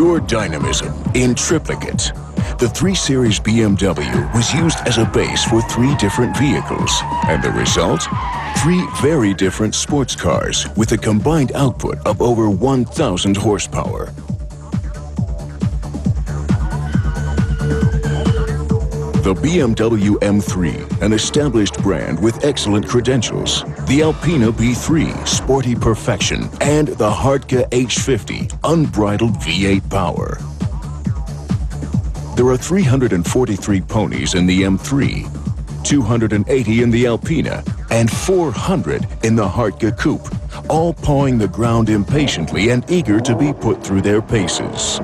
pure dynamism in triplicate. The 3 Series BMW was used as a base for 3 different vehicles, and the result? 3 very different sports cars with a combined output of over 1,000 horsepower. The BMW M3, an established brand with excellent credentials, the Alpina B3, sporty perfection, and the Hartge H50, unbridled V8 power. There are 343 ponies in the M3, 280 in the Alpina, and 400 in the Hartge Coupe, all pawing the ground impatiently and eager to be put through their paces.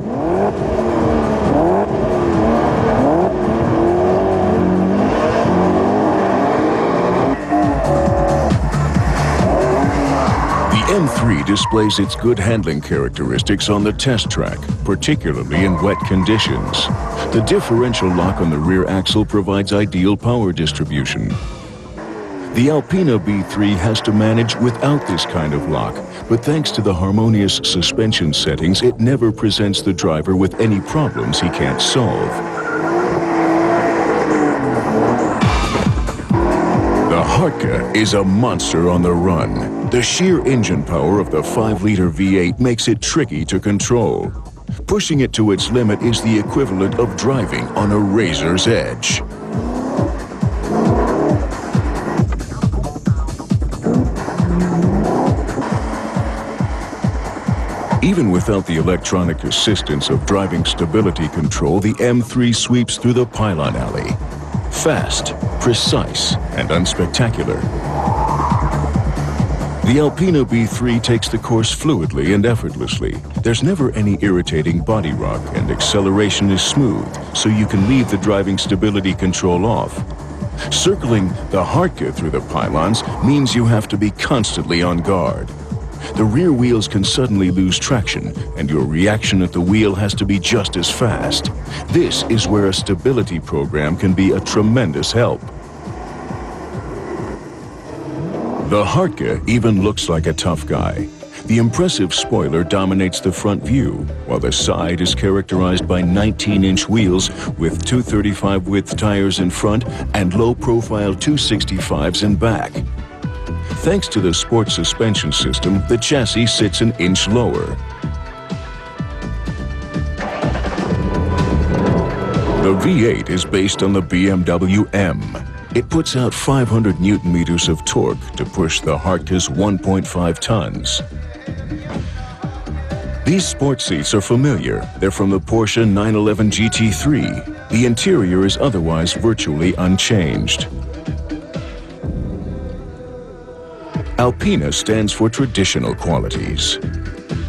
The M3 displays its good handling characteristics on the test track, particularly in wet conditions. The differential lock on the rear axle provides ideal power distribution. The Alpina B3 has to manage without this kind of lock, but thanks to the harmonious suspension settings, it never presents the driver with any problems he can't solve. The Hartge is a monster on the run. The sheer engine power of the 5-liter V8 makes it tricky to control. Pushing it to its limit is the equivalent of driving on a razor's edge. Even without the electronic assistance of driving stability control, the M3 sweeps through the pylon alley. Fast, precise, and unspectacular. The Alpina B3 takes the course fluidly and effortlessly. There's never any irritating body rock, and acceleration is smooth, so you can leave the driving stability control off. Circling the Hartge through the pylons means you have to be constantly on guard. The rear wheels can suddenly lose traction, and your reaction at the wheel has to be just as fast. This is where a stability program can be a tremendous help. The Hartge even looks like a tough guy. The impressive spoiler dominates the front view, while the side is characterized by 19-inch wheels with 235 width tires in front and low-profile 265s in back. Thanks to the sport suspension system, the chassis sits an inch lower. The V8 is based on the BMW M. It puts out 500 Newton-meters of torque to push the Hartge's 1.5 tons. These sports seats are familiar. They're from the Porsche 911 GT3. The interior is otherwise virtually unchanged. Alpina stands for traditional qualities.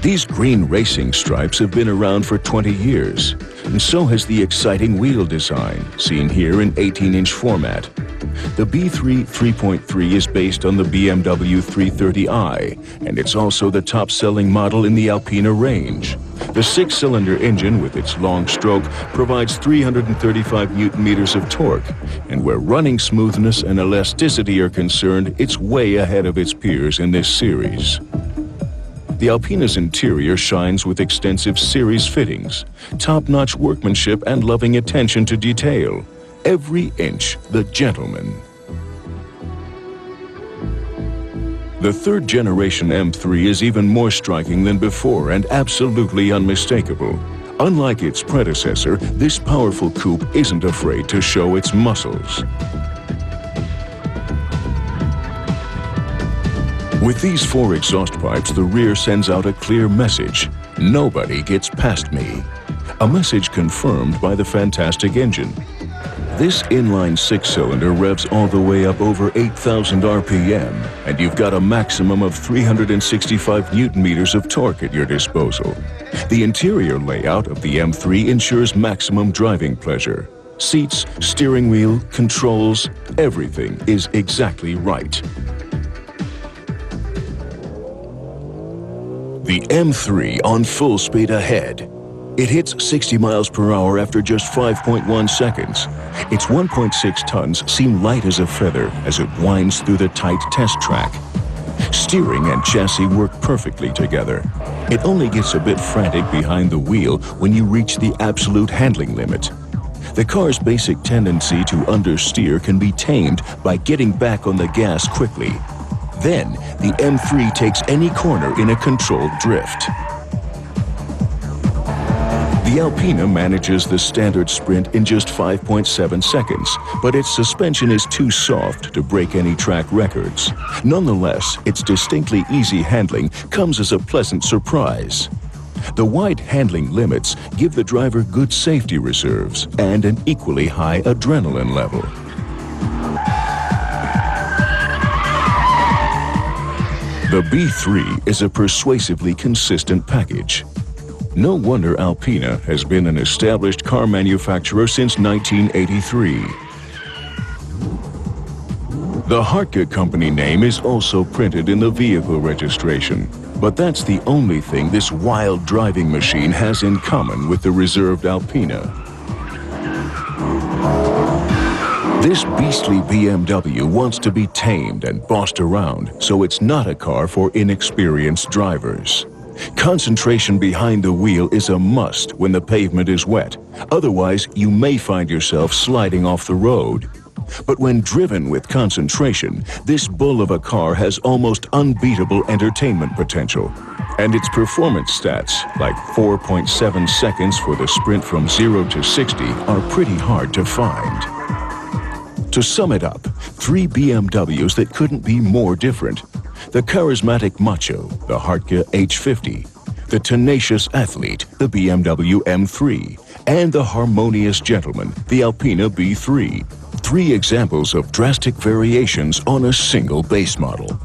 These green racing stripes have been around for 20 years, and so has the exciting wheel design, seen here in 18-inch format. The B3 3.3 is based on the BMW 330i, and it's also the top-selling model in the Alpina range. The 6-cylinder engine with its long stroke provides 335 Newton-meters of torque, and where running smoothness and elasticity are concerned, it's way ahead of its peers in this series. The Alpina's interior shines with extensive series fittings, top-notch workmanship, and loving attention to detail. Every inch the gentleman. The third-generation M3 is even more striking than before and absolutely unmistakable. Unlike its predecessor, this powerful coupe isn't afraid to show its muscles. With these 4 exhaust pipes, the rear sends out a clear message: nobody gets past me. A message confirmed by the fantastic engine. This inline 6-cylinder revs all the way up over 8,000 RPM, and you've got a maximum of 365 Newton-meters of torque at your disposal. The interior layout of the M3 ensures maximum driving pleasure. Seats, steering wheel, controls, everything is exactly right. The M3 on full speed ahead. It hits 60 miles per hour after just 5.1 seconds. Its 1.6 tons seem light as a feather as it winds through the tight test track. Steering and chassis work perfectly together. It only gets a bit frantic behind the wheel when you reach the absolute handling limit. The car's basic tendency to understeer can be tamed by getting back on the gas quickly. Then, the M3 takes any corner in a controlled drift. The Alpina manages the standard sprint in just 5.7 seconds, but its suspension is too soft to break any track records. Nonetheless, its distinctly easy handling comes as a pleasant surprise. The wide handling limits give the driver good safety reserves and an equally high adrenaline level. The B3 is a persuasively consistent package. No wonder Alpina has been an established car manufacturer since 1983. The Hartge company name is also printed in the vehicle registration, but that's the only thing this wild driving machine has in common with the reserved Alpina. This beastly BMW wants to be tamed and bossed around, so it's not a car for inexperienced drivers. Concentration behind the wheel is a must when the pavement is wet. Otherwise, you may find yourself sliding off the road. But when driven with concentration, this bull of a car has almost unbeatable entertainment potential. And its performance stats, like 4.7 seconds for the sprint from 0 to 60, are pretty hard to find. To sum it up, 3 BMWs that couldn't be more different. The charismatic macho, the Hartge H50, the tenacious athlete, the BMW M3, and the harmonious gentleman, the Alpina B3. 3 examples of drastic variations on a single base model.